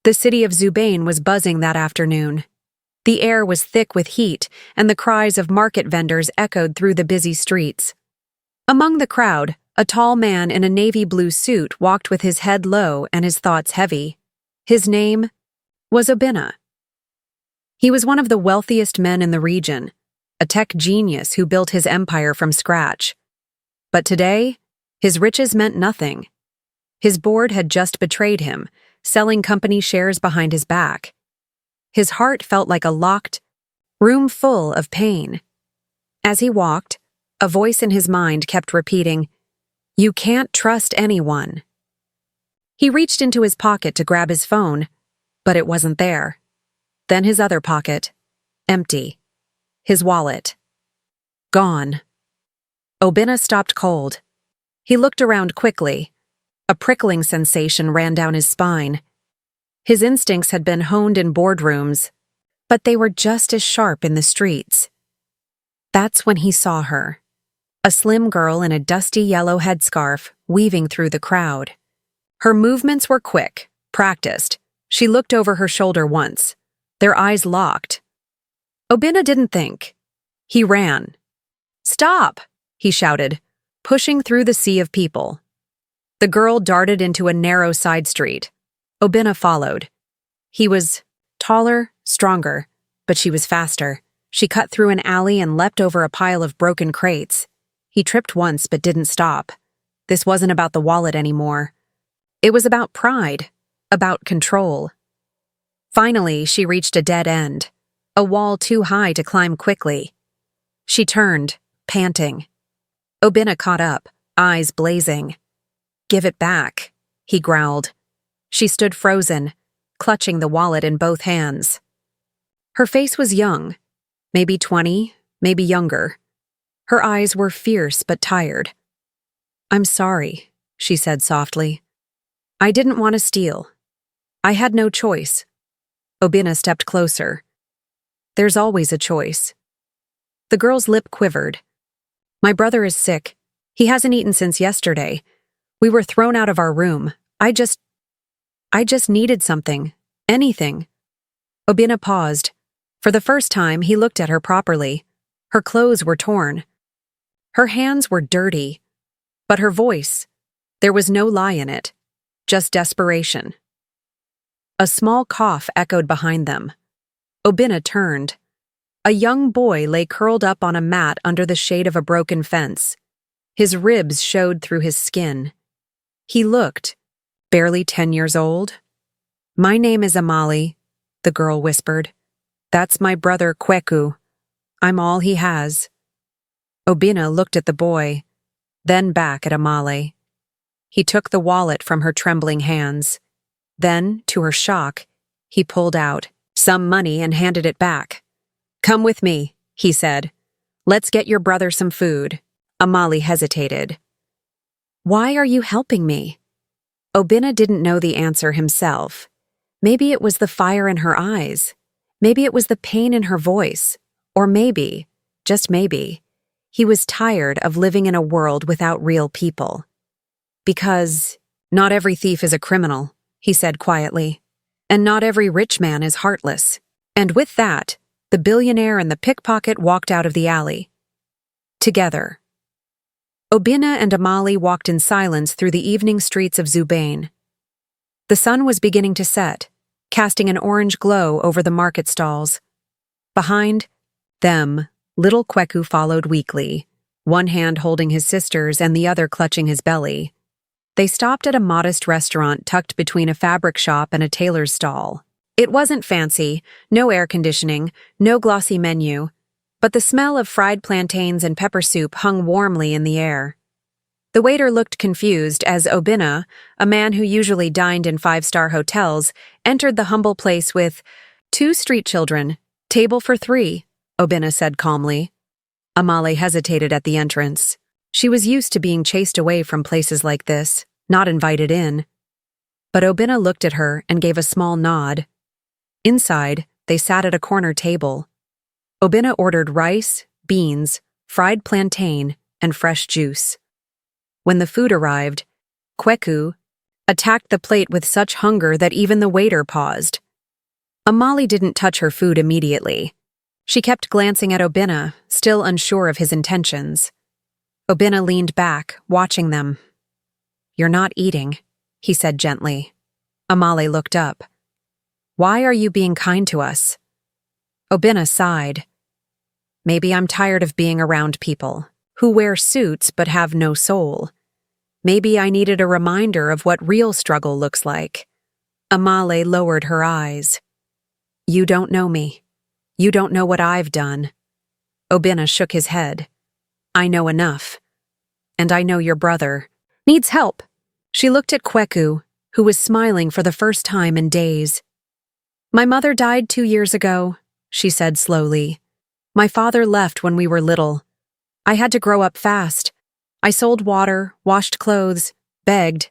The city of Zubain was buzzing that afternoon. The air was thick with heat, and the cries of market vendors echoed through the busy streets. Among the crowd, a tall man in a navy blue suit walked with his head low and his thoughts heavy. His name was Obina. He was one of the wealthiest men in the region, a tech genius who built his empire from scratch. But today, his riches meant nothing. His board had just betrayed him, selling company shares behind his back. His heart felt like a locked room full of pain. As he walked, a voice in his mind kept repeating, "You can't trust anyone." He reached into his pocket to grab his phone, but it wasn't there. Then his other pocket, empty. His wallet, gone. Obina stopped cold. He looked around quickly. A prickling sensation ran down his spine. His instincts had been honed in boardrooms, but they were just as sharp in the streets. That's when he saw her. A slim girl in a dusty yellow headscarf weaving through the crowd. Her movements were quick, practiced. She looked over her shoulder once. Their eyes locked. Obina didn't think. He ran. "Stop!" he shouted, pushing through the sea of people. The girl darted into a narrow side street. Obina followed. He was taller, stronger, but she was faster. She cut through an alley and leapt over a pile of broken crates. He tripped once but didn't stop. This wasn't about the wallet anymore. It was about pride, about control. Finally, she reached a dead end, a wall too high to climb quickly. She turned, panting. Obina caught up, eyes blazing. "Give it back," he growled. She stood frozen, clutching the wallet in both hands. Her face was young, maybe 20, maybe younger. Her eyes were fierce but tired. "I'm sorry," she said softly. "I didn't want to steal. I had no choice." Obina stepped closer. "There's always a choice." The girl's lip quivered. "My brother is sick. He hasn't eaten since yesterday. We were thrown out of our room. I just needed something. Anything." Obina paused. For the first time, he looked at her properly. Her clothes were torn. Her hands were dirty. But her voice, there was no lie in it, just desperation. A small cough echoed behind them. Obina turned. A young boy lay curled up on a mat under the shade of a broken fence. His ribs showed through his skin. He looked barely 10 years old. "My name is Amali," the girl whispered. "That's my brother Kweku. I'm all he has." Obina looked at the boy, then back at Amali. He took the wallet from her trembling hands. Then, to her shock, he pulled out some money and handed it back. "Come with me," he said. "Let's get your brother some food." Amali hesitated. "Why are you helping me?" Obina didn't know the answer himself. Maybe it was the fire in her eyes. Maybe it was the pain in her voice. Or maybe, just maybe, he was tired of living in a world without real people. "Because not every thief is a criminal," he said quietly. "And not every rich man is heartless." And with that, the billionaire and the pickpocket walked out of the alley. Together. Obina and Amali walked in silence through the evening streets of Zubain. The sun was beginning to set, casting an orange glow over the market stalls. Behind them, little Kweku followed weakly, one hand holding his sister's and the other clutching his belly. They stopped at a modest restaurant tucked between a fabric shop and a tailor's stall. It wasn't fancy, no air conditioning, no glossy menu, but the smell of fried plantains and pepper soup hung warmly in the air. The waiter looked confused as Obina, a man who usually dined in five-star hotels, entered the humble place with 2 street children, table for 3, Obina said calmly. Amali hesitated at the entrance. She was used to being chased away from places like this, not invited in. But Obina looked at her and gave a small nod. Inside, they sat at a corner table. Obina ordered rice, beans, fried plantain, and fresh juice. When the food arrived, Kweku, attacked the plate with such hunger that even the waiter paused. Amali didn't touch her food immediately. She kept glancing at Obina, still unsure of his intentions. Obina leaned back, watching them. "You're not eating," he said gently. Amali looked up. "Why are you being kind to us?" Obina sighed. "Maybe I'm tired of being around people who wear suits but have no soul. Maybe I needed a reminder of what real struggle looks like." Amali lowered her eyes. "You don't know me. You don't know what I've done." Obina shook his head. "I know enough. And I know your brother needs help." She looked at Kweku, who was smiling for the first time in days. "My mother died 2 years ago," she said slowly. "My father left when we were little. I had to grow up fast. I sold water, washed clothes, begged.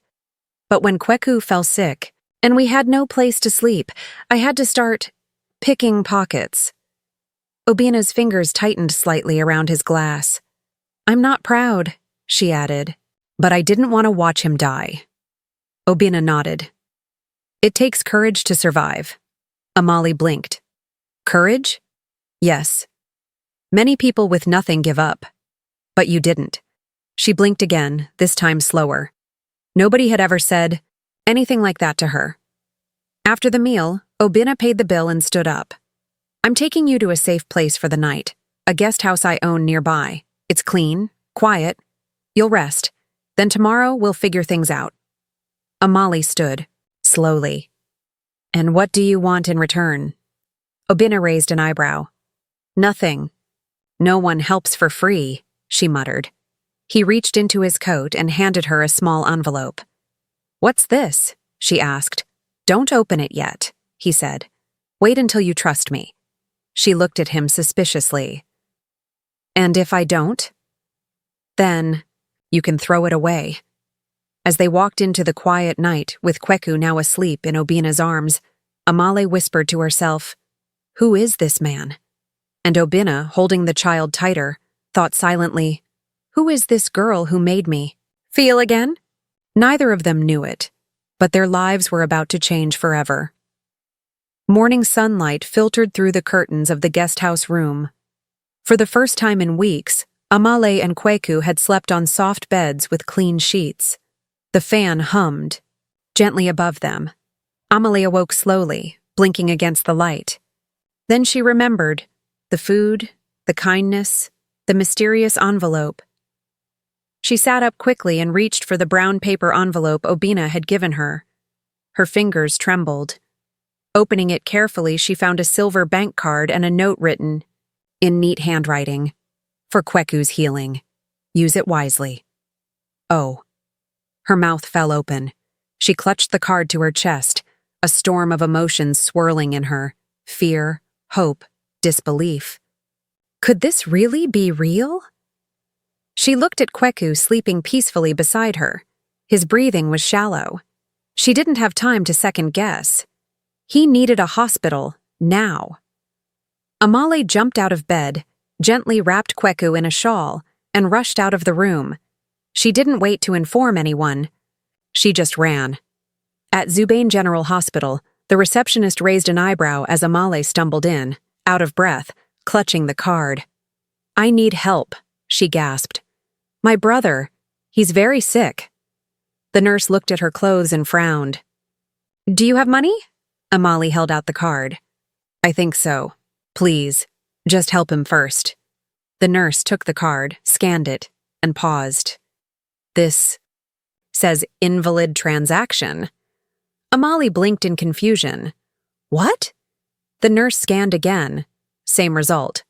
But when Kweku fell sick, and we had no place to sleep, I had to start picking pockets." Obina's fingers tightened slightly around his glass. "I'm not proud," she added, "but I didn't want to watch him die." Obina nodded. "It takes courage to survive." Amali blinked. "Courage?" "Yes. Many people with nothing give up. But you didn't." She blinked again, this time slower. Nobody had ever said anything like that to her. After the meal, Obina paid the bill and stood up. "I'm taking you to a safe place for the night, a guest house I own nearby. It's clean, quiet. You'll rest. Then tomorrow we'll figure things out." Amali stood, slowly. "And what do you want in return?" Obina raised an eyebrow. "Nothing. No one helps for free," she muttered. He reached into his coat and handed her a small envelope. "What's this?" she asked. "Don't open it yet," he said. "Wait until you trust me." She looked at him suspiciously. "And if I don't?" "Then you can throw it away." As they walked into the quiet night, with Kweku now asleep in Obina's arms, Amali whispered to herself, "Who is this man?" And Obina, holding the child tighter, thought silently, "Who is this girl who made me feel again?" Neither of them knew it, but their lives were about to change forever. Morning sunlight filtered through the curtains of the guest house room. For the first time in weeks, Amali and Kweku had slept on soft beds with clean sheets. The fan hummed, gently above them. Amali awoke slowly, blinking against the light. Then she remembered the food, the kindness, the mysterious envelope. She sat up quickly and reached for the brown paper envelope Obina had given her. Her fingers trembled. Opening it carefully, she found a silver bank card and a note written, in neat handwriting, "For Kweku's healing. Use it wisely." Oh. Her mouth fell open. She clutched the card to her chest, a storm of emotions swirling in her: fear, hope, disbelief. Could this really be real? She looked at Kweku sleeping peacefully beside her. His breathing was shallow. She didn't have time to second guess. He needed a hospital, now. Amali jumped out of bed, gently wrapped Kweku in a shawl, and rushed out of the room. She didn't wait to inform anyone. She just ran. At Zubayn General Hospital, the receptionist raised an eyebrow as Amali stumbled in, out of breath, clutching the card. "I need help," she gasped. "My brother. He's very sick." The nurse looked at her clothes and frowned. "Do you have money?" Amali held out the card. "I think so. Please, just help him first." The nurse took the card, scanned it, and paused. "This says invalid transaction." Amali blinked in confusion. "What?" The nurse scanned again. Same result.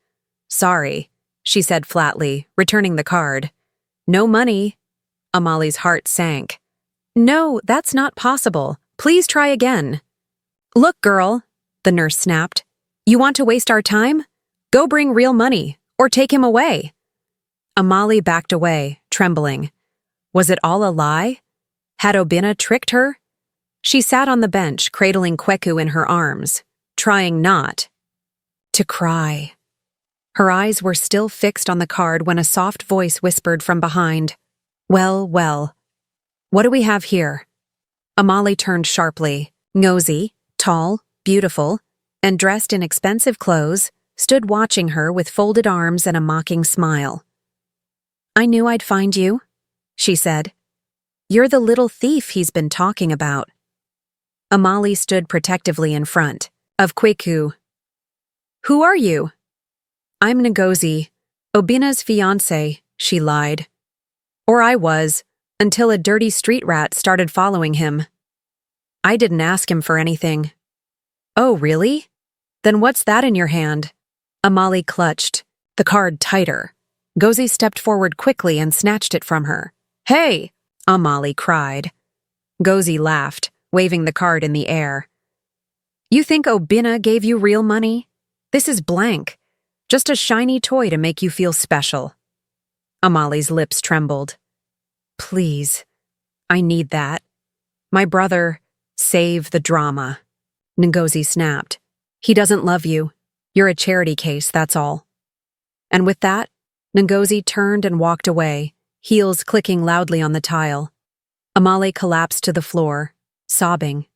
"Sorry," she said flatly, returning the card. "No money." Amali's heart sank. "No, that's not possible. Please try again." "Look, girl," the nurse snapped. "You want to waste our time? Go bring real money, or take him away." Amali backed away, trembling. Was it all a lie? Had Obina tricked her? She sat on the bench, cradling Kweku in her arms, trying not to cry. Her eyes were still fixed on the card when a soft voice whispered from behind, "Well, well. What do we have here?" Amali turned sharply. Nosy, tall, beautiful, and dressed in expensive clothes, stood watching her with folded arms and a mocking smile. "I knew I'd find you," she said. "You're the little thief he's been talking about." Amali stood protectively in front of Kweku. "Who are you?" "I'm Ngozi, Obina's fiancé," she lied. "Or I was, until a dirty street rat started following him. I didn't ask him for anything." "Oh, really? Then what's that in your hand?" Amali clutched the card tighter. Ngozi stepped forward quickly and snatched it from her. "Hey!" Amali cried. Ngozi laughed, waving the card in the air. "You think Obina gave you real money? This is blank. Just a shiny toy to make you feel special." Amali's lips trembled. "Please, I need that. My brother, save the drama." Ngozi snapped. "He doesn't love you. You're a charity case, that's all." And with that, Ngozi turned and walked away, heels clicking loudly on the tile. Amali collapsed to the floor, sobbing.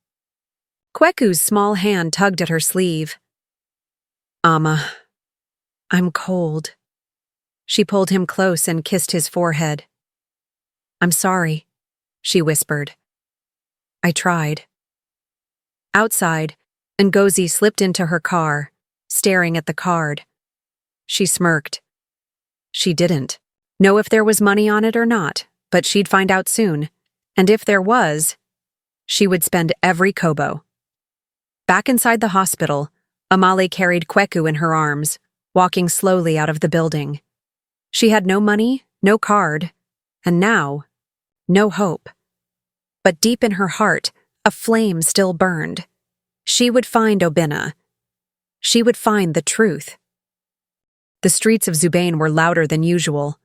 Kweku's small hand tugged at her sleeve. "Ama, I'm cold." She pulled him close and kissed his forehead. "I'm sorry," she whispered. "I tried." Outside, Ngozi slipped into her car, staring at the card. She smirked. She didn't know if there was money on it or not, but she'd find out soon. And if there was, she would spend every kobo. Back inside the hospital, Amali carried Kweku in her arms, walking slowly out of the building. She had no money, no card, and now, no hope. But deep in her heart, a flame still burned. She would find Obina. She would find the truth. The streets of Zubayn were louder than usual.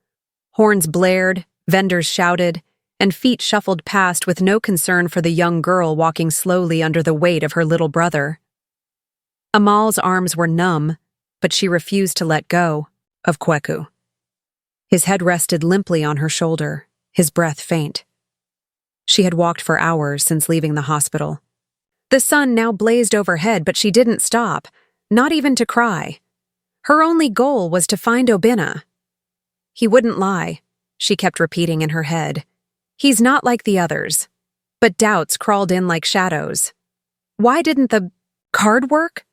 Horns blared, vendors shouted, and feet shuffled past with no concern for the young girl walking slowly under the weight of her little brother. Amal's arms were numb, but she refused to let go of Kweku. His head rested limply on her shoulder, his breath faint. She had walked for hours since leaving the hospital. The sun now blazed overhead, but she didn't stop, not even to cry. Her only goal was to find Obina. "He wouldn't lie," she kept repeating in her head. "He's not like the others." But doubts crawled in like shadows. Why didn't the card work?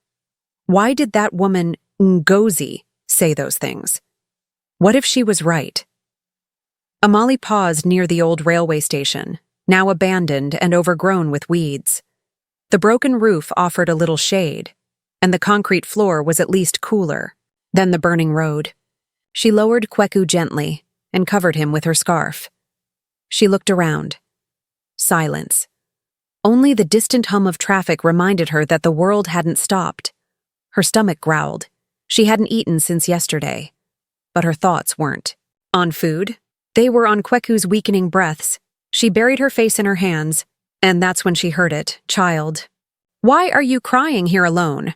Why did that woman, Ngozi, say those things? What if she was right? Amali paused near the old railway station, now abandoned and overgrown with weeds. The broken roof offered a little shade, and the concrete floor was at least cooler than the burning road. She lowered Kweku gently and covered him with her scarf. She looked around. Silence. Only the distant hum of traffic reminded her that the world hadn't stopped. Her stomach growled. She hadn't eaten since yesterday. But her thoughts weren't on food. They were on Kweku's weakening breaths. She buried her face in her hands, and that's when she heard it. "Child, why are you crying here alone?"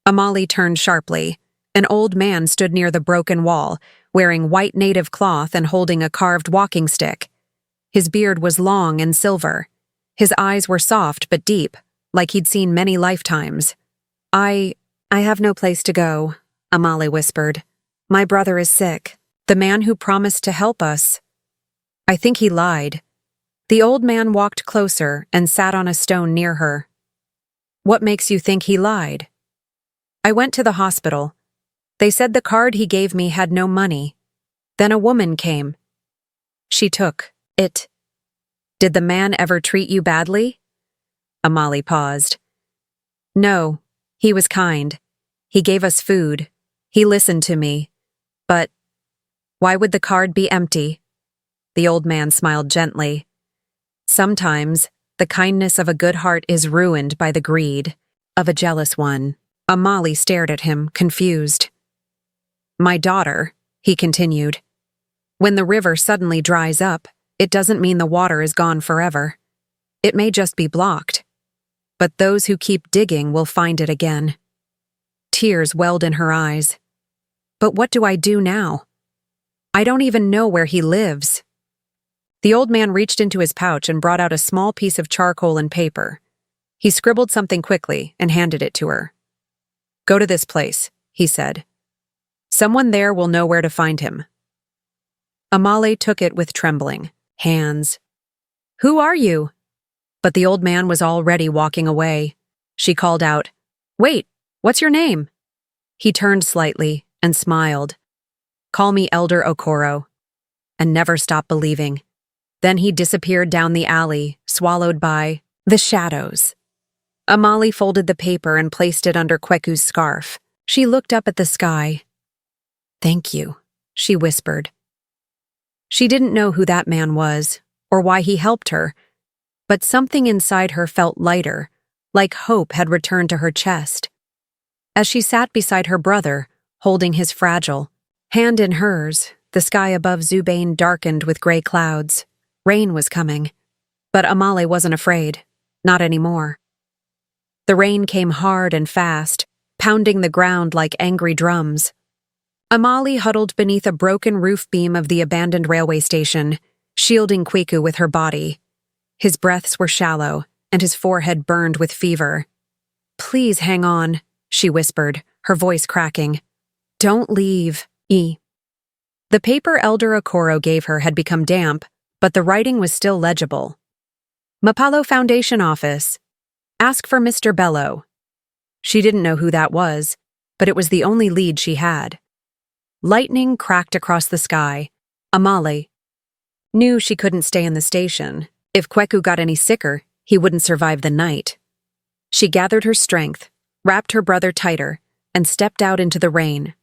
Amali turned sharply. An old man stood near the broken wall, wearing white native cloth and holding a carved walking stick. His beard was long and silver. His eyes were soft but deep, like he'd seen many lifetimes. I have no place to go," Amali whispered. "My brother is sick. The man who promised to help us. I think he lied." The old man walked closer and sat on a stone near her. "What makes you think he lied?" "I went to the hospital. They said the card he gave me had no money. Then a woman came. She took it." "Did the man ever treat you badly?" Amali paused. "No, he was kind. He gave us food. He listened to me. But why would the card be empty?" The old man smiled gently. "Sometimes the kindness of a good heart is ruined by the greed of a jealous one." Amali stared at him, confused. "My daughter," he continued, "when the river suddenly dries up, it doesn't mean the water is gone forever. It may just be blocked. But those who keep digging will find it again." Tears welled in her eyes. "But what do I do now? I don't even know where he lives." The old man reached into his pouch and brought out a small piece of charcoal and paper. He scribbled something quickly and handed it to her. "Go to this place," he said. "Someone there will know where to find him." Amali took it with trembling hands. "Who are you?" But the old man was already walking away. She called out, "Wait, what's your name?" He turned slightly and smiled. "Call me Elder Okoro," and never stopped believing. Then he disappeared down the alley, swallowed by the shadows. Amali folded the paper and placed it under Kweku's scarf. She looked up at the sky. "Thank you," she whispered. She didn't know who that man was, or why he helped her, but something inside her felt lighter, like hope had returned to her chest. As she sat beside her brother, holding his fragile hand in hers, the sky above Zubain darkened with gray clouds. Rain was coming. But Amali wasn't afraid. Not anymore. The rain came hard and fast, pounding the ground like angry drums. Amali huddled beneath a broken roof beam of the abandoned railway station, shielding Kweku with her body. His breaths were shallow, and his forehead burned with fever. "Please hang on," she whispered, her voice cracking. "Don't leave, E." The paper Elder Okoro gave her had become damp, but the writing was still legible. "Mapalo Foundation Office. Ask for Mr. Bello." She didn't know who that was, but it was the only lead she had. Lightning cracked across the sky. Amali knew she couldn't stay in the station. If Kweku got any sicker, he wouldn't survive the night. She gathered her strength, wrapped her brother tighter, and stepped out into the rain.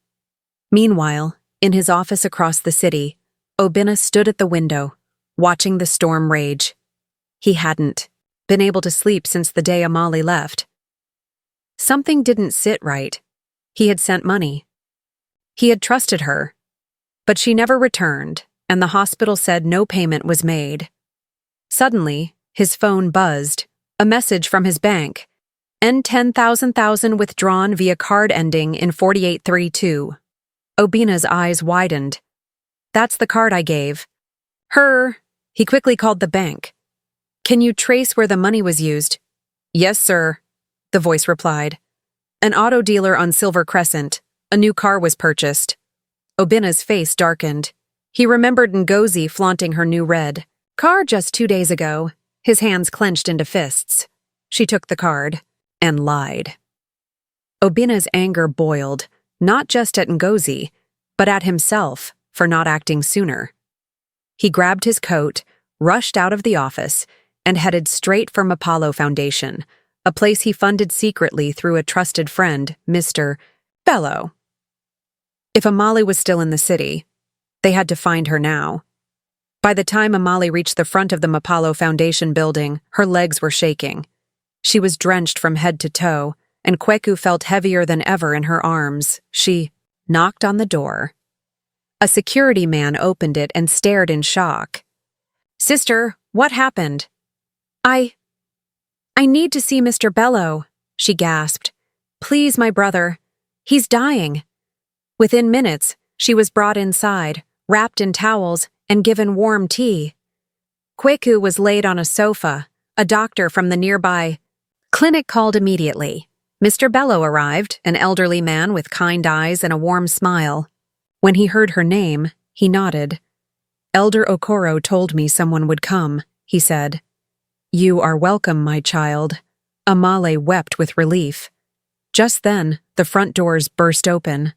Meanwhile, in his office across the city, Obinna stood at the window, watching the storm rage. He hadn't been able to sleep since the day Amali left. Something didn't sit right. He had sent money. He had trusted her, but she never returned, and the hospital said no payment was made. Suddenly, his phone buzzed, a message from his bank. N10,000 withdrawn via card ending in 4832. Obinna's eyes widened. "That's the card I gave." "Her," he quickly called the bank. "Can you trace where the money was used?" "Yes, sir," the voice replied. "An auto dealer on Silver Crescent. A new car was purchased." Obinna's face darkened. He remembered Ngozi flaunting her new red car just 2 days ago, his hands clenched into fists. She took the card and lied. Obinna's anger boiled, not just at Ngozi, but at himself for not acting sooner. He grabbed his coat, rushed out of the office, and headed straight for Mapalo Foundation, a place he funded secretly through a trusted friend, Mr. Bello. If Amali was still in the city, they had to find her now. By the time Amali reached the front of the Mapalo Foundation building, her legs were shaking. She was drenched from head to toe, and Kweku felt heavier than ever in her arms. She knocked on the door. A security man opened it and stared in shock. "Sister, what happened?" I need to see Mr. Bello," she gasped. "Please, my brother. He's dying." Within minutes, she was brought inside, wrapped in towels, and given warm tea. Kweku was laid on a sofa. A doctor from the nearby clinic called immediately. Mr. Bello arrived, an elderly man with kind eyes and a warm smile. When he heard her name, he nodded. "Elder Okoro told me someone would come," he said. "You are welcome, my child." Amali wept with relief. Just then, the front doors burst open.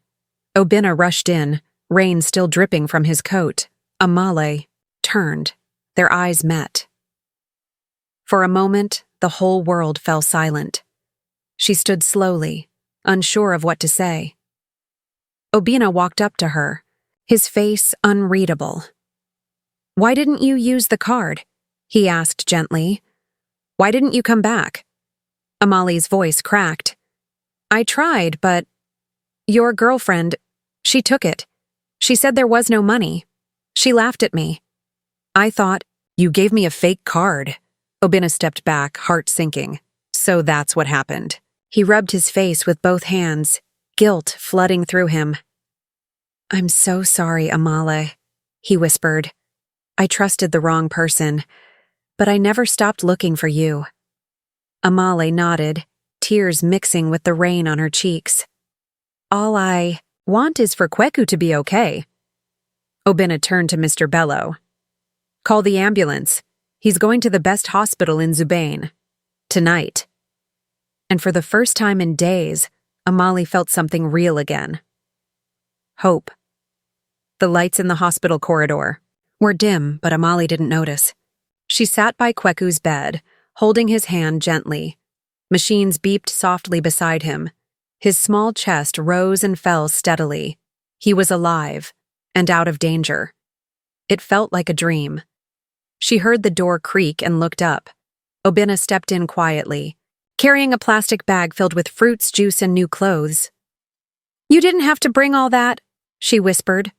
Obinna rushed in, rain still dripping from his coat. Amali turned. Their eyes met. For a moment, the whole world fell silent. She stood slowly, unsure of what to say. Obinna walked up to her, his face unreadable. "Why didn't you use the card?" he asked gently. "Why didn't you come back?" Amali's voice cracked. "I tried, but your girlfriend, she took it. She said there was no money. She laughed at me. I thought, you gave me a fake card." Obinna stepped back, heart sinking. So that's what happened. He rubbed his face with both hands, guilt flooding through him. "I'm so sorry, Amali," he whispered. I trusted the wrong person, but I never stopped looking for you." Amali nodded, tears mixing with the rain on her cheeks. "All I want is for Kweku to be okay." Obinna turned to Mr. Bello. "Call the ambulance. He's going to the best hospital in Zubain. Tonight." And for the first time in days, Amali felt something real again. Hope. The lights in the hospital corridor were dim, but Amali didn't notice. She sat by Kweku's bed, holding his hand gently. Machines beeped softly beside him. His small chest rose and fell steadily. He was alive and out of danger. It felt like a dream. She heard the door creak and looked up. Obinna stepped in quietly, carrying a plastic bag filled with fruits, juice, and new clothes. "You didn't have to bring all that," she whispered.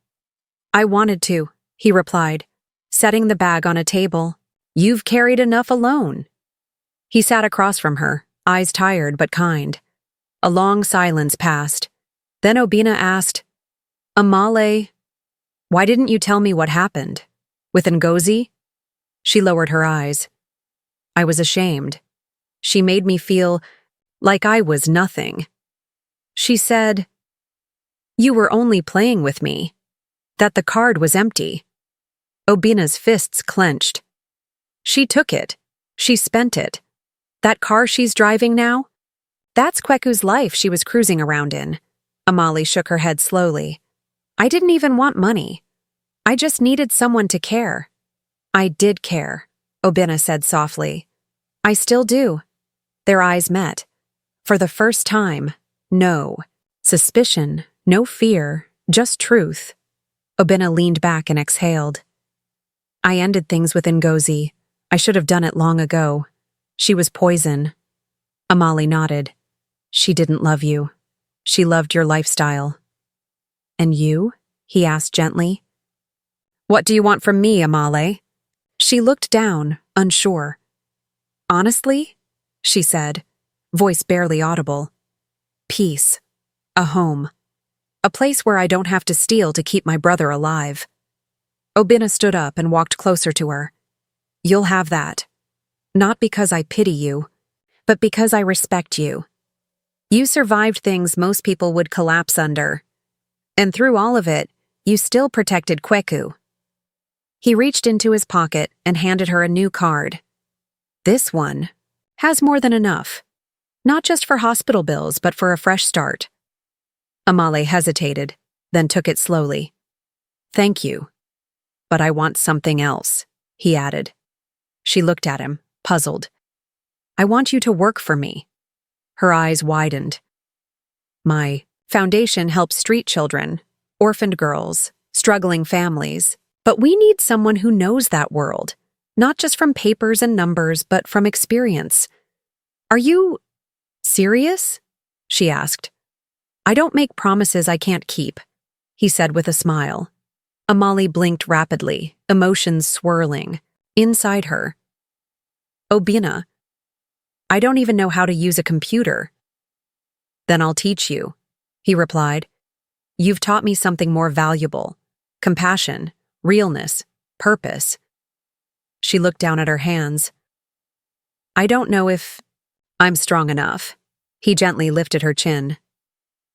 "I wanted to," he replied, setting the bag on a table. "You've carried enough alone." He sat across from her, eyes tired but kind. A long silence passed. Then Obinna asked, "Amali, why didn't you tell me what happened? With Ngozi?" She lowered her eyes. "I was ashamed. She made me feel like I was nothing." She said, "You were only playing with me, that the card was empty." Obinna's fists clenched. "She took it. She spent it. That car she's driving now? That's Kweku's life she was cruising around in." Amali shook her head slowly. "I didn't even want money. I just needed someone to care." "I did care," Obinna said softly. "I still do." Their eyes met. For the first time, no suspicion, no fear, just truth. Obinna leaned back and exhaled. "I ended things with Ngozi. I should have done it long ago. She was poison." Amali nodded. "She didn't love you. She loved your lifestyle." "And you?" he asked gently. "What do you want from me, Amali?" She looked down, unsure. "Honestly," she said, voice barely audible. "Peace. A home. A place where I don't have to steal to keep my brother alive." Obinna stood up and walked closer to her. "You'll have that. Not because I pity you, but because I respect you. You survived things most people would collapse under. And through all of it, you still protected Kweku." He reached into his pocket and handed her a new card. "This one has more than enough. Not just for hospital bills, but for a fresh start." Amali hesitated, then took it slowly. "Thank you. But I want something else," he added. She looked at him, puzzled. "I want you to work for me." Her eyes widened. "My foundation helps street children, orphaned girls, struggling families, but we need someone who knows that world, not just from papers and numbers, but from experience." "Are you serious?" she asked. "I don't make promises I can't keep," he said with a smile. Amali blinked rapidly, emotions swirling. Inside her, "Obinna, I don't even know how to use a computer." "Then I'll teach you," he replied. "You've taught me something more valuable: compassion, realness, purpose." She looked down at her hands. "I don't know if I'm strong enough." He gently lifted her chin.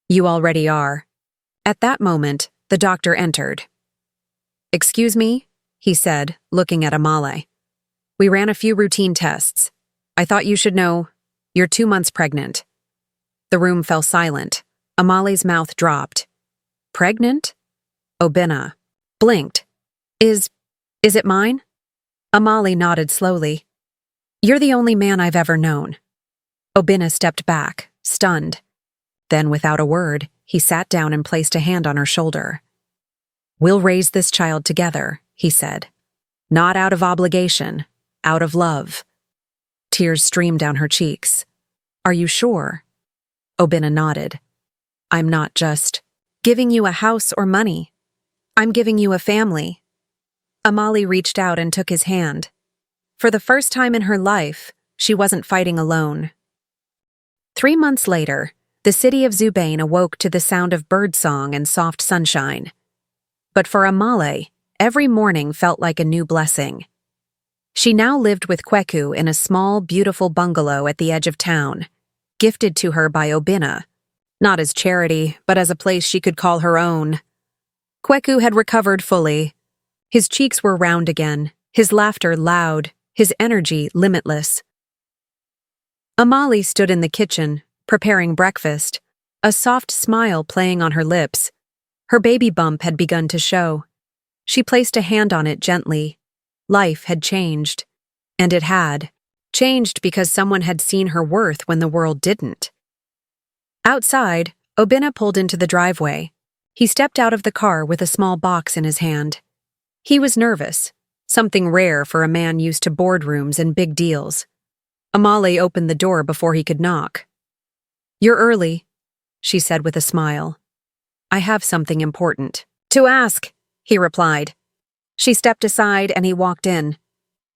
"You already are." At that moment, the doctor entered. "Excuse me," he said, looking at Amali. "We ran a few routine tests. I thought you should know you're 2 months pregnant." The room fell silent. Amali's mouth dropped. "Pregnant?" Obinna blinked. Is it mine?" Amali nodded slowly. "You're the only man I've ever known." Obinna stepped back, stunned. Then, without a word, he sat down and placed a hand on her shoulder. "We'll raise this child together," he said. "Not out of obligation, out of love." Tears streamed down her cheeks. "Are you sure?" Obinna nodded. "I'm not just giving you a house or money. I'm giving you a family." Amali reached out and took his hand. For the first time in her life, she wasn't fighting alone. 3 months later, the city of Zubain awoke to the sound of birdsong and soft sunshine. But for Amali, every morning felt like a new blessing. She now lived with Kweku in a small, beautiful bungalow at the edge of town, gifted to her by Obinna, not as charity, but as a place she could call her own. Kweku had recovered fully. His cheeks were round again, his laughter loud, his energy limitless. Amali stood in the kitchen, preparing breakfast, a soft smile playing on her lips. Her baby bump had begun to show. She placed a hand on it gently. Life had changed. And it had. Changed because someone had seen her worth when the world didn't. Outside, Obinna pulled into the driveway. He stepped out of the car with a small box in his hand. He was nervous, something rare for a man used to boardrooms and big deals. Amali opened the door before he could knock. "You're early," she said with a smile. "I have something important to ask," he replied. She stepped aside and he walked in.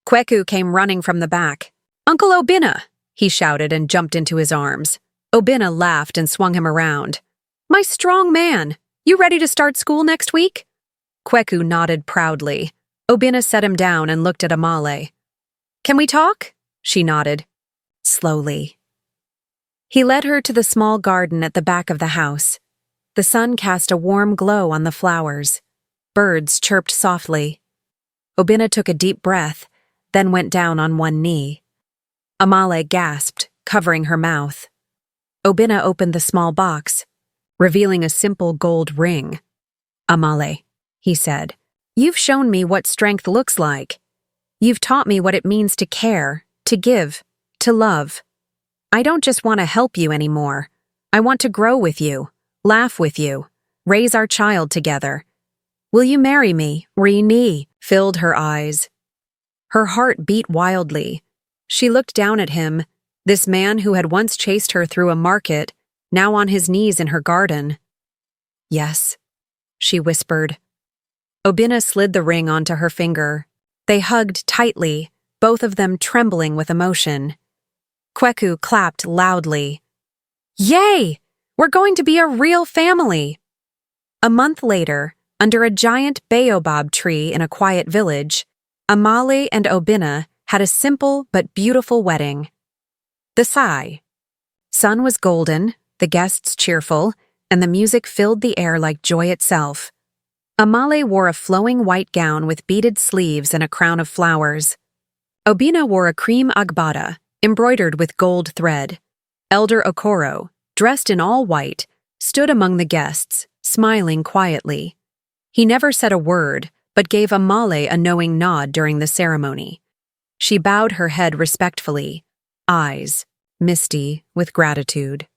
Kweku came running from the back. "Uncle Obinna!" he shouted and jumped into his arms. Obinna laughed and swung him around. "My strong man! You ready to start school next week?" Kweku nodded proudly. Obinna set him down and looked at Amali. "Can we talk?" She nodded. Slowly. He led her to the small garden at the back of the house. The sun cast a warm glow on the flowers. Birds chirped softly. Obinna took a deep breath, then went down on one knee. Amali gasped, covering her mouth. Obinna opened the small box, revealing a simple gold ring. "Amali," he said, "you've shown me what strength looks like. You've taught me what it means to care, to give, to love. I don't just want to help you anymore. I want to grow with you, laugh with you, raise our child together. Will you marry me?" Rini filled her eyes. Her heart beat wildly. She looked down at him, this man who had once chased her through a market, now on his knees in her garden. "Yes," she whispered. Obinna slid the ring onto her finger. They hugged tightly, both of them trembling with emotion. Kweku clapped loudly. "Yay! We're going to be a real family!" A month later, under a giant baobab tree in a quiet village, Amali and Obinna had a simple but beautiful wedding. The sun was golden, the guests cheerful, and the music filled the air like joy itself. Amali wore a flowing white gown with beaded sleeves and a crown of flowers. Obinna wore a cream agbada, embroidered with gold thread. Elder Okoro, dressed in all white, stood among the guests, smiling quietly. He never said a word, but gave Amali a knowing nod during the ceremony. She bowed her head respectfully, eyes misty with gratitude.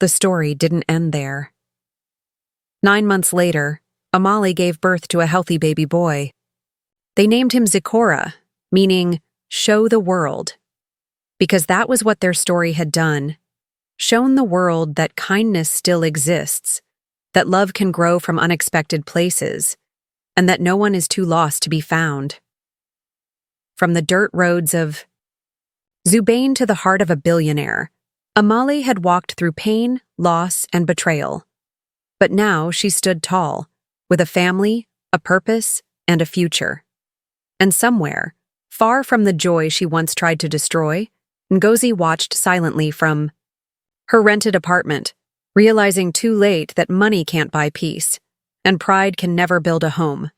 The story didn't end there. 9 months later, Amali gave birth to a healthy baby boy. They named him Zikora, meaning show the world, because that was what their story had done, shown the world that kindness still exists, that love can grow from unexpected places, and that no one is too lost to be found. From the dirt roads of Zubain to the heart of a billionaire, Amali had walked through pain, loss, and betrayal. But now she stood tall, with a family, a purpose, and a future. And somewhere, far from the joy she once tried to destroy, Ngozi watched silently from her rented apartment, realizing too late that money can't buy peace, and pride can never build a home.